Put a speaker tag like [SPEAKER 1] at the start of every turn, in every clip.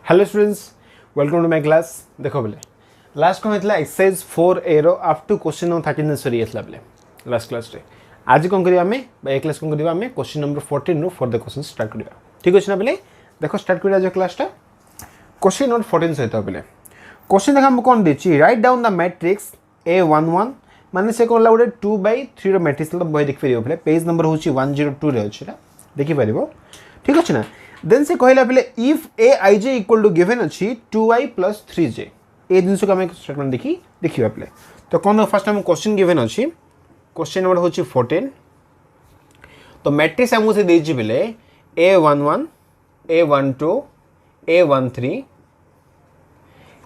[SPEAKER 1] Hello students, welcome to my class. देखो बोले last कौन होता exercise 4A row up to question number 13 सरी जाता बोले लास्ट क्लास रे। आज कौन करिया हमें ए क्लास कौन करिया हमें question number 14 row for the question start करिया। ठीक अछि ना बोले देखो स्टार्ट करिया जो क्लासटा क्वेश्चन नंबर 14 सहित बोले क्वेश्चन देखा हम कौन देछि write down the matrix A11 माने से कोला गोटे 2/3 रो मैट्रिक्स तो बही देख परियो बोले पेज नंबर होछि 102 रे अछि देखि परिबो। ठीक अछि ना। देन से कहला पहले if aij equal to given अच्छी 2i प्लस 3j ए दिन को हमें स्टेटमेंट देखिए पहले। तो कौन फर्स्ट हम क्वेश्चन गिवन अच्छी क्वेश्चन नंबर होची 14। तो मैट्रिक्स हमको से देछि पहले a11 a12 a13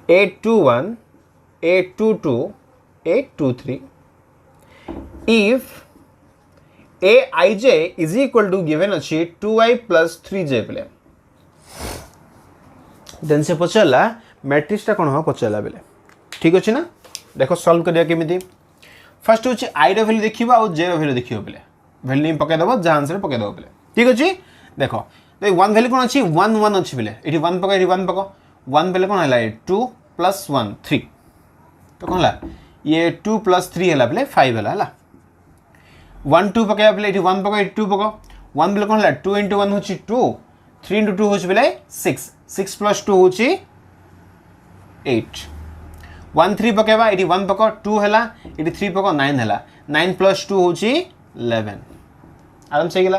[SPEAKER 1] a21 a22 a23 if aij is equal to given अच्छी 2i plus 3j पहले। देन से पचाला मैट्रिक्स टा कौन हो पचाला बेले। ठीक अच्छे ना। देखो सॉल्व करिया केमिति फर्स्ट होची i रो वैल्यू देखिबा और j रो वैल्यू देखिबो बेले वैल्यू नेम पके दबो जा आंसर पके दबो बेले। ठीक अछि। देखो तो 1 वैल्यू कोन अछि 1 1 अछि बेले एठी 1 पको एठी 1 पको 1 बेले कोन हला 2 प्लस 1 3 तो कोन हला ये 2 प्लस 3 हला बेले 5 हला 1 2 पके बेले एठी 1 पको एठी 2 पको 1 बेले कोन हला 2 * 1 होची 2 3 * 2 होची बेले 6 6 + 2 होची 8 1 3 पकेबा एठी 1 पको 2 हला एठी 3 पको 9 हला 9 + 2 होची 11 आराम से गेला।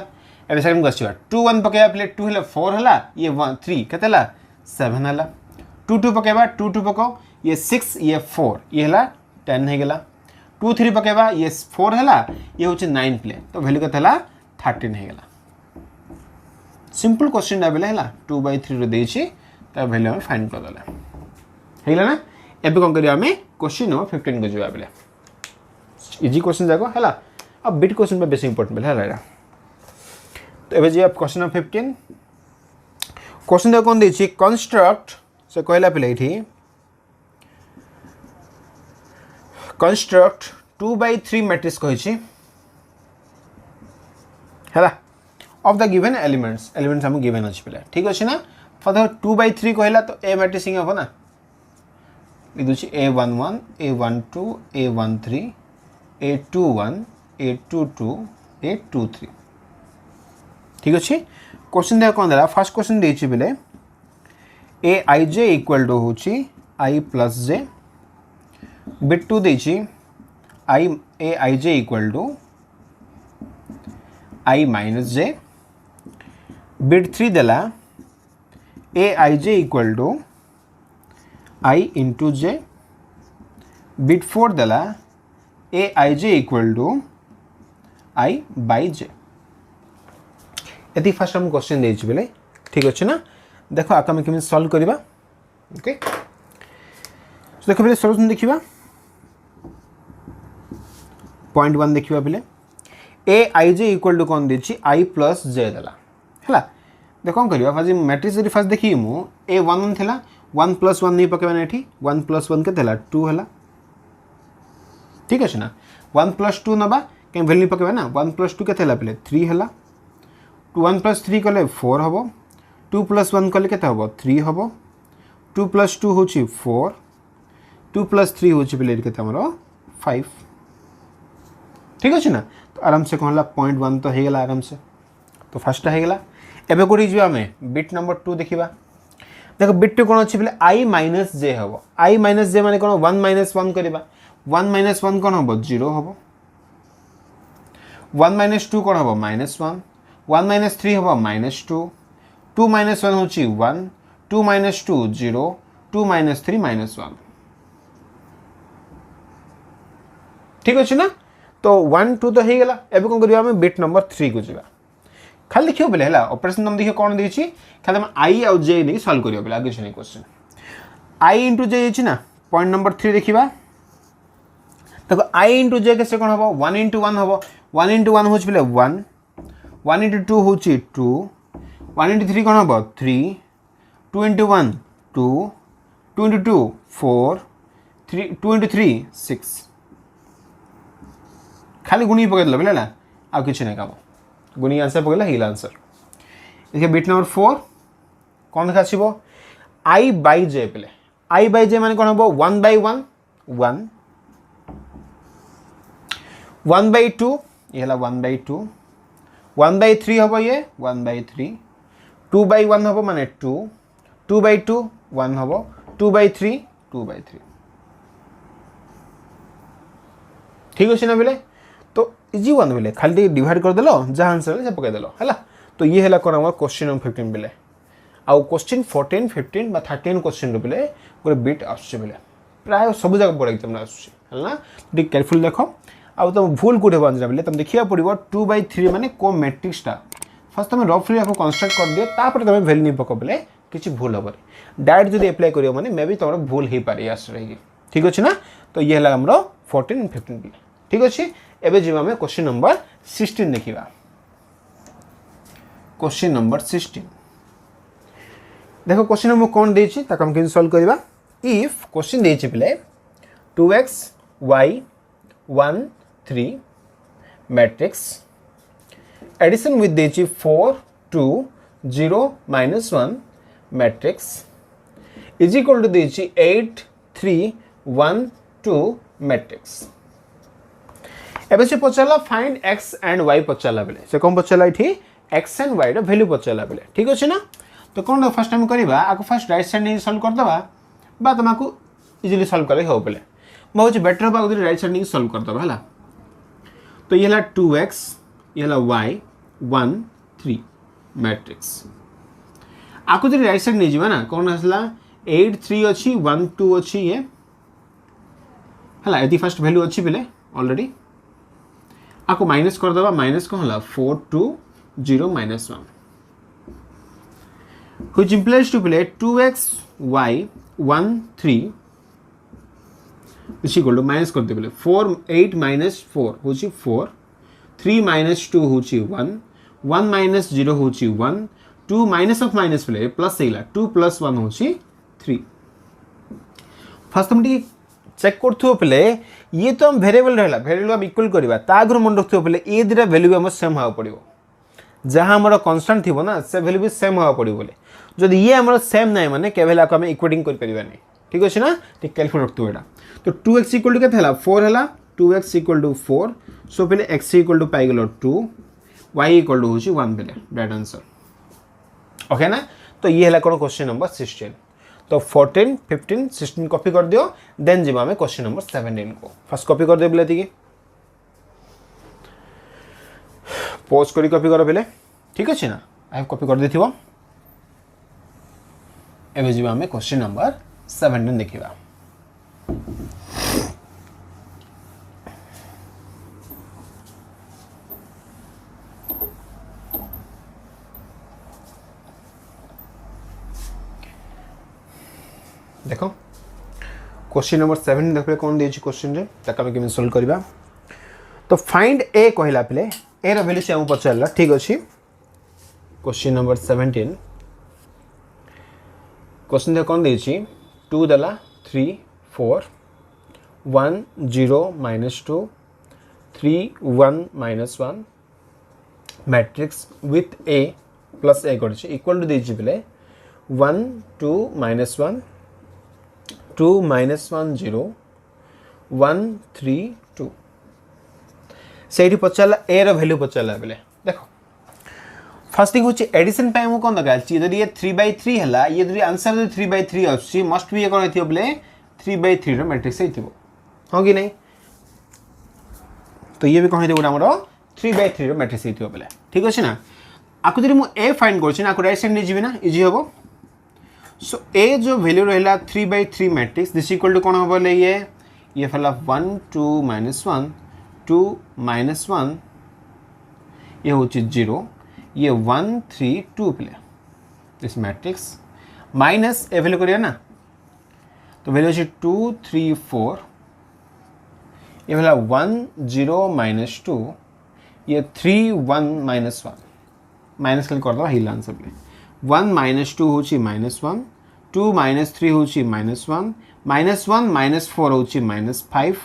[SPEAKER 1] एबे सेकंड क्वेश्चन 2 1 पकेबा बेले 2 हला 4 हला ये 1 3 केते हला 7 हला 2 2 पकेबा 2 2 पको ये 6 ये 4 ये हला 10 हे गेला 2 3 पकेबा ये 4 हला ये होची 9 प्ले तो वैल्यू केते हला 13 हे गेला। सिंपल क्वेश्चन ना बेले हला 2/3 रो देछि त वैल्यू हम फाइंड कर दला हे गेला ना। एबे कोन करिया हमें क्वेश्चन नंबर 15 को जवाब बेले इजी क्वेश्चन जाको हला अब बिट क्वेश्चन पे बेसी इंपोर्टेंट बेले हला। तो एबे जे क्वेश्चन नंबर 15 क्वेश्चन देखो कोन देछि कंस्ट्रक्ट से कहला पहले इठी कंस्ट्रक्ट 2/3 मैट्रिक्स कहिछि हला ऑफ द गिवन एलिमेंट्स हम गिवन अछि पहले। ठीक अछि ना। फॉर द 2/3 कहला तो ए मैट्रिक्स हिंग हो ना इदुछि a11 a12 a13 a21 a22 a23। ठीक अछि। क्वेश्चन देखो कोन देला फर्स्ट क्वेश्चन देछि बेले aij इक्वल टू होछि i प्लस j बिट 2 देछि aij equal to i minus j बिट 3 देला aij equal to i into j बिट 4 देला aij equal to i by j यदि फर्स्ट हम क्वेश्चन देछि बेले। ठीक अछि ना। देखो आका में केमि सॉल्व करिबा ओके। सो देखो बेले सॉल्यूशन देखिबा पॉइंट 1 देखिबा बेले aij इक्वल टू कोन देछि i प्लस j देला हला। देखो कोन करिबा फाजी मैट्रिक्स जदि फर्स्ट देखि मु a11 थिला 1 + 1 नहीं पकेबा एठी 1 + 1 के देला 2 हला। ठीक अछि ना। 1 + 2 नबा के वैल्यू पकेबा ना 1 + 2 के थेला पहले 3 हला 1 + 3 कले 4 हबो 2 + 1 कले केते हबो 3 हबो 2 + 2 होची 4 2 + 3 होची पहले केते हमरो 5। ठीक अछि ना। तो आराम से कहला पॉइंट 1 तो हे गेला आराम से तो फर्स्ट हे गेला। एबे कोडी जिवा में बिट नंबर 2 देखिबा। देखो बिट 2 कोन अछि पहले i - j हबो i - j माने कोन 1 - 1 करिबा 1 - 1 कोन हबो 0 हबो 1 - 2 कोन हबो -1 1 - 3 हबो -2 2 - 1 होची 1 2 - 2 0 2 - 3 -1। ठीक अछि ना। तो 1 2 तो हे गेला। एबे कोन करिया हम बिट नंबर 3 को जिबा खाली देखियो बेले हला ऑपरेशन हम देखियो कोन देछि खाली हम i और j नहीं सॉल्व करियो बेले आगे छने क्वेश्चन i * j अछि ना। पॉइंट नंबर 3 देखिबा। देखो i * j के से कोन हबो 1 * 1 हबो 1 * 1 होछि बेले 1 1 * 2 होछि 2 1 * 3 कोन हबो 3 2 * 1 2 2 * 2 4 3 2 * 3 6 खाली गुणी पके देला बेले ना आ किछ नै काम गुणी आंसर पकेला हिला आंसर। देखिए बिट नंबर 4 कौन देखा आई बाई जे पे आई बाई जे माने कौन हम 1 by 1 1 1 by 2 ये 1 by 2 1 by 3 हम ये 1 by 3 2 by 1 हम माने 2 2 by 2 1 हम 2 by 3 2 by 3 ठीक अच्छे ना बोले तो इजी वन बोले खाली डिवाइड कर देलो जहाँ आंसर से पकई देलो है तो ये है कौन क्वेश्चन नंबर 15 बोले आउ क्वेश्चन 14 15 बा 13 क्वेश्चन बोले गोटे बिट आसुचे प्राय सब जगह बोर्ड एग्जाम आसुचे है टे केयरफुल देख आउ तुम भूल कौटे आंसर बोले तुम देखा पड़ो 2 by 3 माने को मैट्रिक्सटा फर्स्ट तुम रफली आपको कंस्ट्रक्ट कर दियो तापर तुम वैल्यू नहीं पक बोले किसी भूल हम डायरेक्ट जो एप्लाई करियो माने मे भी तुम भूल हो पारे आंसर है ठीक अच्छे ना तो ये है हमरो 14 and 15 बोले ठीक अच्छे एबे जीवा में क्वेश्चन नंबर 16 देखिबा क्वेश्चन नंबर 16 देखो क्वेश्चन हम कौन देछि ताक हम केन सॉल्व करबा इफ क्वेश्चन देछि पले 2x y 1 3 matrix addition with देछि 4 2 0 -1 मैट्रिक्स इज इक्वल टू देछि 8 3 1 2 मैट्रिक्स एबे से पचाला फाइंड x एंड y पचाला बेले से कौन पचाला इठी x एंड y रो वैल्यू पचाला बेले ठीक अछि ना तो कौन फर्स्ट टाइम करबा आको फर्स्ट राइट साइड नहीं सॉल्व कर दबा बा तुमको इजीली सॉल्व करे हो बेले मैं होची बेटर बा उधर राइट साइड नहीं सॉल्व कर दबा हला तो ये हला 2x ये हला y 1 3 मैट्रिक्स आको जो राइट साइड नहीं जीवा ना कौन हसला 8 3 अछि 1 2 अछि ये हला एदी फर्स्ट वैल्यू अछि बेले ऑलरेडी आपको माइनस कर दबा माइनस कौन हला 4 2 0 -1 which implies to play 2x y 1 3 is equal to minus कर दे बोले 4 8 minus 4 होची 4 3 minus 2 होची 1 1 minus 0 होची 1 2 minus of minus बोले प्लस एला 2 plus 1 होची 3 फर्स्ट हम चेक करथु पले ये तो हम वेरिएबल रहला वेरिएबल हम इक्वल करबा तागर मन रखथु पले ए दिरा वैल्यू हम सेम हा पड़िबो जहां हमर कांस्टेंट थिबो ना से वैल्यू भी सेम हा पड़िबो बोले जदि ये हमर सेम नै माने केवल को हम इक्वेटिंग कर परिबा नै ठीक अछि ना ठीक कैलकुलेट रखथु एटा तो 2x इक्वल टू केते हला 4 हला 2x इक्वल टू 4 सो पले x इक्वल टू पाई गेलो 2 y इक्वल टू होची 1 पले राइट आंसर ओके ना तो ये हला कोन क्वेश्चन नंबर 16 तो 14 15 16 कॉपी कर दियो देन जिमा में क्वेश्चन नंबर 17 को फर्स्ट कॉपी कर दे बेले थी पॉज करी कॉपी कर बेले ठीक अछि ना आई हैव कॉपी कर देथिबो एबे जिमा में क्वेश्चन नंबर 17 देखिबा देखो क्वेश्चन नंबर 7 देखले कौन दिए क्वेश्चन रे ताका में केमन सॉल्व करबा तो फाइंड ए कहला पले ए रो वैल्यू से हम पचारला ठीक अछि क्वेश्चन नंबर 17 क्वेश्चन दे कौन दिए 2 दला 3 4 1 0 -2 3 1 -1 matrix with a plus a करछि इक्वल टू दिए पले 1 2 -1 2 -1 0 1 3 2 से पचारा ए रो वैल्यू पचारा बेले देखो फर्स्ट थिंग होची एडिशन पे हम कोन दगा छी यदि ये 3/3 हला ये यदि आंसर यदि 3/3 आछि मस्ट बी कोन हेतियो बेले 3/3 रो मैट्रिक्स हेतिबो हो कि नहीं तो ये भी कोन हेतिबो हमरो 3/3 रो मैट्रिक्स हेतिबो बेले ठीक अछि ना आकु जदि मु ए फाइंड करछि ना आकु राइट साइड नै जिबि ना इजी हबो सो ए जो वैल्यू रहला 3/3 मैट्रिक्स दिस इक्वल टू कौन हम बोले ये फला 1 2 -1 2 -1 ये होची 0 ये 1 3 2 play this matrix minus A value करिया ना तो वैल्यू होची 2 3 4 ये फला 1 0 -2 ये 3 1 -1 माइनस कल कर दो हिल आंसर प्ले 1 -2 होची -1 2 -3 होची -1 -1 -4 होची -5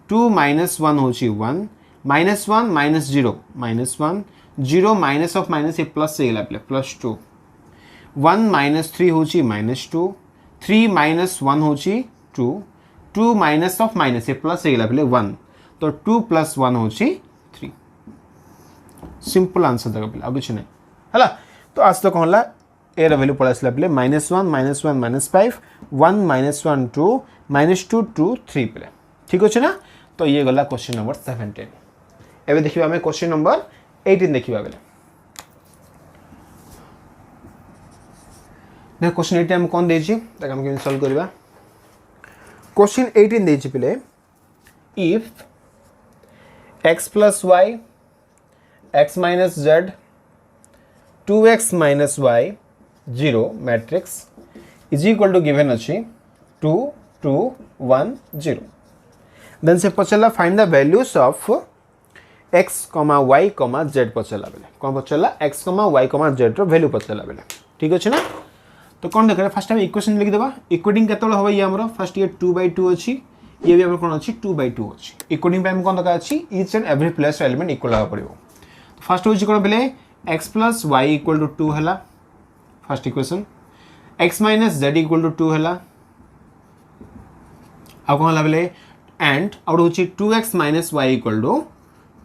[SPEAKER 1] 2 -1 होची 1 -1 -0 -1 0 माइनस ऑफ माइनस ये प्लस से गला प्लस 2 1 माइनस 3 होची माइनस 2 3 माइनस 1 होची 2 2 माइनस ऑफ माइनस ये प्लस हे गेला बेले 1 तो 2 प्लस 1 होची 3 सिंपल आंसर देगा बेले अब कुछ नहीं हला तो आज तो कहला ए रो वैल्यू पड़ा आसला बेले -1 -5 1 -1 2 -2 2 3 बेले ठीक अछि ना तो ये गला क्वेश्चन नंबर 17 एबे देखिबा हमें क्वेश्चन नंबर 18 देखिबा बेले ने क्वेश्चन 18 हम कोन देछि तक हम के सॉल्व करबा क्वेश्चन 18 देछि बेले if x plus y x minus z 2x minus y 0 matrix is equal to given अछि 2 2 1 0 then से पचला find the values of x, y, z पचला बेले कौन पचला x, y, z रो वैल्यू पचला बेले ठीक अछि ना तो कौन देखा फर्स्ट टाइम इक्वेशन लिख देबा इक्वेटिंग केतल होबा ये हमरो फर्स्ट ये 2/2 अछि ये भी हमर कोन अछि 2/2 अछि इक्वेटिंग पे हम कोन दका अछि each and every place element equal होबा पड़िबो तो फर्स्ट होछि कोन बेले x plus y equal to 2 हला first equation x minus z equal to 2 हला अब कोन हला बेले एंड आउट होछि 2x minus y equal to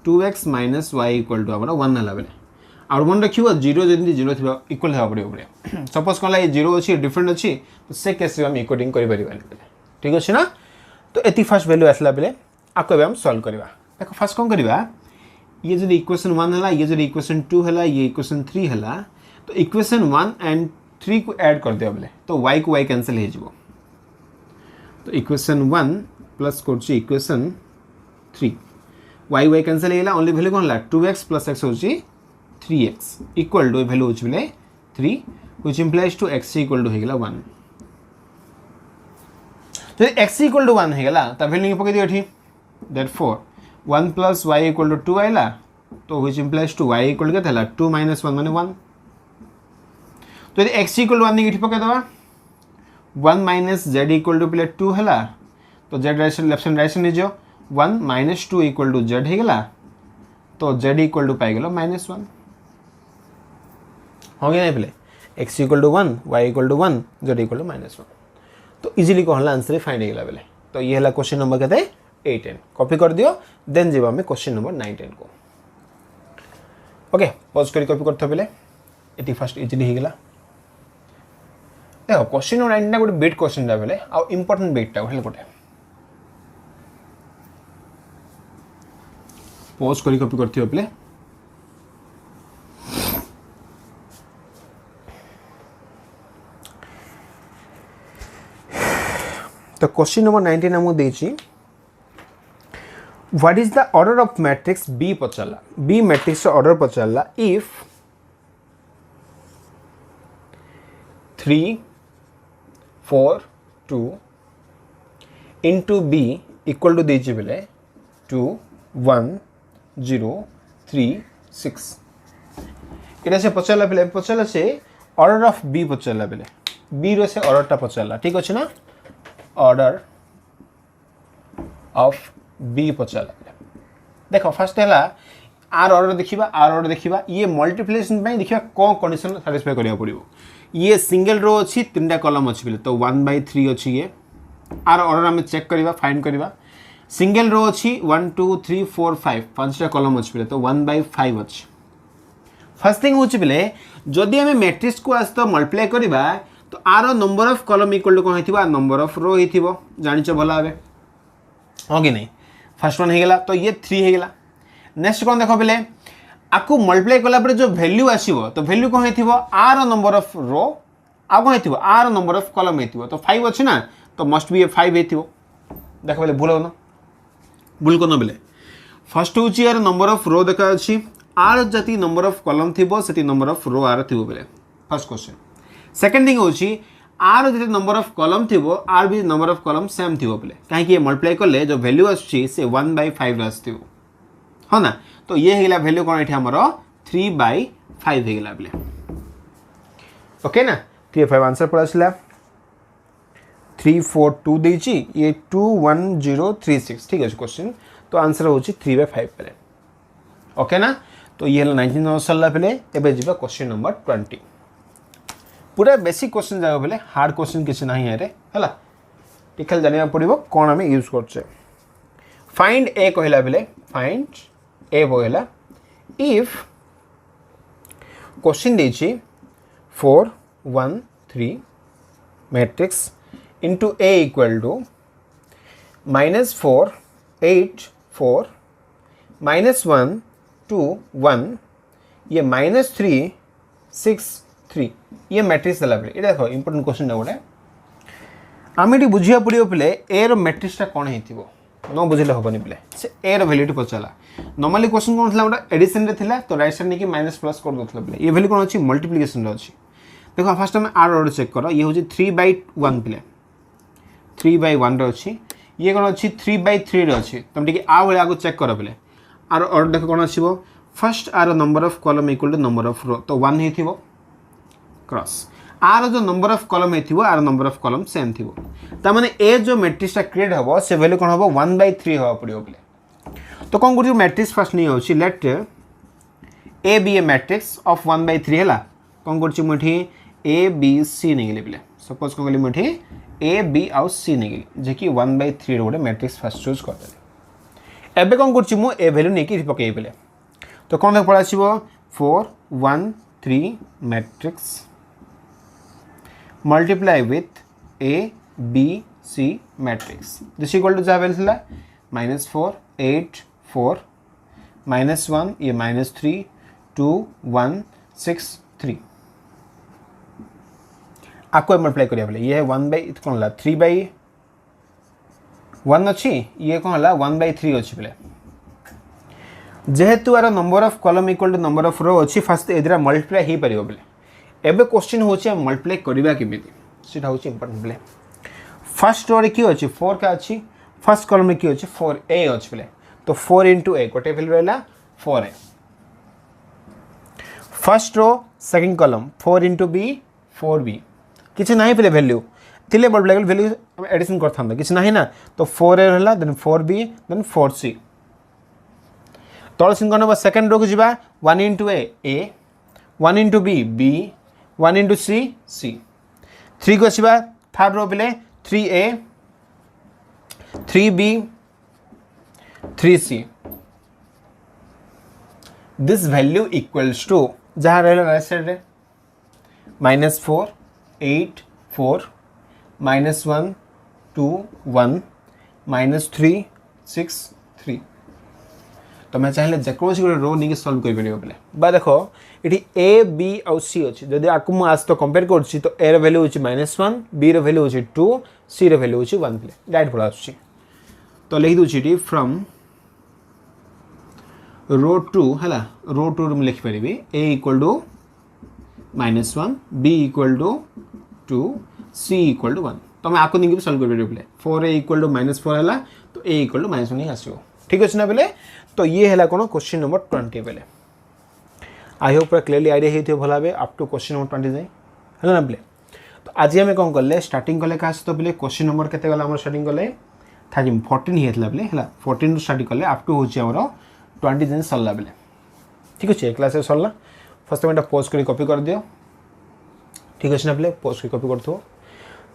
[SPEAKER 1] 2x minus y equal to हमरा 1 हला बेले और 1 रखिबो 0 जदी 0 थिबा इक्वल हेबा पड़िबो बेले सपोज कोन ला 0 अछि डिफरेंट अछि तो से केस रे हम इक्वेटिंग करि परिबानी बेले ठीक अछि ना तो एती फर्स्ट वैल्यू आसला बेले आको हम सॉल्व करबा देखो फर्स्ट कोन करबा ये जदी इक्वेशन 1 हला ये जदी इक्वेशन 2 हला ये इक्वेशन 3 हला तो इक्वेशन 1 एंड 3 को ऐड कर दिया बेले तो y को y कैंसिल हे जिवो तो इक्वेशन 1 प्लस करछि इक्वेशन 3 y कैंसिल हेला ओनली वैल्यू कोन हला 2x + x होछि 3x इक्वल टू वैल्यू होछि बेले 3 which implies to x equal to हे गेला 1 तो x इक्वल टू 1 हे गेला त वैल्यू पके दियो एठी therefore 1 plus y equal to 2 आइला तो which implies to y equal के थला 2 minus 1 माने 1 तो यदि x equal to 1 निगेटिव पके दवा 1 minus z equal to play 2 हला तो z direction left hand direction ले जो 1 minus 2 equal to z हे गेला तो z equal to पाई गेलो -1 हो गया नहीं play x equal to 1 y equal to 1 z equal to -1 तो इजीली को हला आंसर फाइंड हे गेला बेले तो ये हला क्वेश्चन नंबर कहते 18 कॉपी कर दियो देन जेबा में क्वेश्चन नंबर 19 को ओके पॉज करी कॉपी करथो बेले एटी फर्स्ट इजीली हे गेला देखो क्वेश्चन नंबर 19 ना गोटे बिट क्वेश्चन दा बेले आ इंपोर्टेंट बिट ता हेले गोटे पॉज करी कॉपी करथियो बेले तो क्वेश्चन नंबर 19 हमु देछि what is the order of matrix B पचला B matrix order पचला if 3 4 2 into B equal to देछि बेले 2 1 0 3 6 एटा से पचला बेले पचला से order of B पचला बेले B रो से order ता पचला ठीक अछि ना order of बी पचला देखो फर्स्ट है आर ऑर्डर देखा ये मल्टीप्लिकेशन देखा कौन कंडीशन साटिस्फाई करिया पड़िबो ये सिंगल रो अच्छी 3टा कॉलम अच्छी बेले तो 1/3 अच्छी ये आर ऑर्डर आम चेक करवा फाइंड करवा सिंगल रो अच्छी 1 2 3 4 5 5टा कॉलम अच्छी बेले तो 1/5 अच्छी फर्स्ट थिंग होची बेले जदि आम मैट्रिक्स को आज तो मल्टीप्लाई करवा तो आर number of column equal to कौन होइथिबो नंबर ऑफ रो होइथिबो जानिछ भला भाबे हो कि नहीं फर्स्ट वन हेगला तो ये 3 हेगला नेक्स्ट कौन देखो बेले आपको मल्टीप्लाई कला पर जो वैल्यू आसीबो तो वैल्यू कौन हेथिबो आर नंबर ऑफ रो आ कौन हेथिबो आर नंबर ऑफ कॉलम हेथिबो तो 5 अछि ना तो मस्ट बी 5 हेथिबो देखो बेले भूल होना भूल कोन बेले फर्स्ट होची यार नंबर ऑफ रो देखा अछि आर जति नंबर ऑफ कॉलम थिबो सेति नंबर ऑफ रो आर थिबो बेले फर्स्ट क्वेश्चन सेकंड थिंग होची आर जो नंबर ऑफ कॉलम थी आर भी नंबर ऑफ कॉलम सेम थी बोले कहीं मल्टीप्लाई कले जो वैल्यू आसी 1/5 आसो हाँ ना तो ये हेगला वैल्यू कौन ये आमर 3/5 हेगला बोले ओके ना 3/5 आंसर पड़ा आसला 3 4 2 देची ये 2 1 0 3 6 ठीक है क्वेश्चन तो आंसर होची 3/5 पे ओके ना तो ये 19 नंबर सरला पे एबे जीवा क्वेश्चन नंबर 20 पूरा बेसिक क्वेश्चन जाओ बोले हार्ड क्वेश्चन किसी ना है है टी खाली जाना पड़ो कौन आम यूज कर फाइंड ए कहला बेले फाइंड ए कहला इफ क्वेश्चन देछि 4 1 3 matrix into A equal to -4 8 4 -1 2 1 ये -3 6 3 ये मैट्रिक्स देला बेले ये देखो इंपोर्टेंट क्वेश्चन गोटे आम ये बुझा पड़ो पे ए रो मैट्रिक्सटा कौन हो न बुझे हेनी पे से ए रो वैल्यूटी पचारा नॉर्मली क्वेश्चन कौन था गोटे एडिशन रे थिला तो राइट साइड नहीं माइनस प्लस कर दो पे ये वैल्यू कौन अच्छी मल्टीप्लिकेशन अच्छी देखो फास्ट आम आर ऑर्डर चेक कर ये हूँ 3/1 पे 3/1 अच्छी ये कौन अच्छी 3/3 अच्छी तुम टे आ भाई आगे चेक कर पे आर ऑर्डर देख कौन आसो फर्स्ट आर number of column equal to number of row तो 1 हो क्रॉस आर जो नंबर ऑफ कॉलम है आर नंबर ऑफ कॉलम सेम थी तार ए जो मैट्रिक्सटा क्रिएट हम से वैल्यू कौन हम 1/3 हवा पड़ो पे तो कौन कर मैट्रिक्स फास्ट नहीं होची let A be a matrix of 1/3 है कौन कर मुझे ए बी सी नहीं गली पे सपोज कौन कली मुझे ए बी आउ सी नहीं गली जे कि 1/3 गोटे मैट्रिक्स फास्ट चूज करदेली एवं कौन कर ए वैल्यू नहीं पकई पे तो कौन देख पड़ा 4 1 3 matrix multiply with A, B, C matrix. This equal to जहाँ वैल्यू -4 8 4 -1 ये -3 2 1 6 3 आपको मल्टीप्लाई करिया बोले ये है 1 कौन है 3/1 अच्छी ये कौन है 1/3 अच्छी बोले जेहेतु आर number of column equal to number of row अच्छी फास्ट एदिरा मल्टीप्लाई ही परियो बोले एबे क्वेश्चन होचे मल्टीप्लाई करबा केमिति सेटा होचे इंपोर्टेंट बोले फर्स्ट रो रे की होचे 4 का अच्छी फर्स्ट कॉलम में की होचे 4a अच्छी बोले तो 4 into a कोटे वैल्यू रहला 4a first row second column 4 into b 4b किछ नाही पे वैल्यू थिले मल्टीप्लाई वैल्यू हम एडिशन करथाम किछ नाही ना तो 4a रहला देन 4b देन 4c तळ सिन कोन सेकंड रो को जिबा 1 into a 1 into b b 1 into c c 3 को आसवा थर्ड रो पे 3a 3b 3c this value equals to जहाँ रहा राइट साइड रे -4 8 4 -1 2 1 -3 6 3 तो मैं चाहिए जेकोसी गोटे रो नहीं सल्व कर पे बा देखो ये ए बी आउ सी अच्छी जब आपको मुझे आज तो कंपेयर कर तो ए वैल्यू हूँ -1 बी वैल्यू हूँ 2 सी वैल्यू हूँ 1 पे डायरेक्ट पड़ा आस तो लिखि दूसरी फ्रॉम रो 2 है रो 2 मुझे लिखिपारि A equal to -1 B equal to 2 C equal to 1 तो मैं आपको नहीं सल्व कर पे 4a इक्वल टू -4 है तो ए इक्वल टू -1 ही आसो ठीक अच्छे ना पे तो ये है कौन क्वेश्चन नंबर 20 पे आई होप पूरा क्लियरली आइडिया होती भल भाव अप टू क्वेश्चन नंबर 20 जाए है ना पे तो आज आम कौन कले स्टार्टिंग कले क्या सहित पे क्वेश्चन नंबर के स्टार्टिंग कले 14 ही होता पे 14 स्टार्ट कले अप टू हूँ 20 दिन सरला बेले ठीक अच्छे क्लास सरला फर्स्ट टाइम पोस्ट कर कॉपी कर दियो ठीक अच्छे ना पे पोस्ट कर कॉपी कर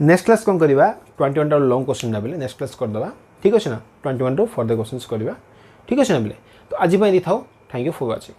[SPEAKER 1] नेक्स्ट क्लास कौन करवा 21 लॉन्ग क्वेश्चन ना पे नेक्स्ट क्लास करदे ठीक अच्छे ना 21 फर्दर क्वेश्चन करवा ठीक अच्छे ना पे तो आज था थैंक यू फॉर वाचिंग।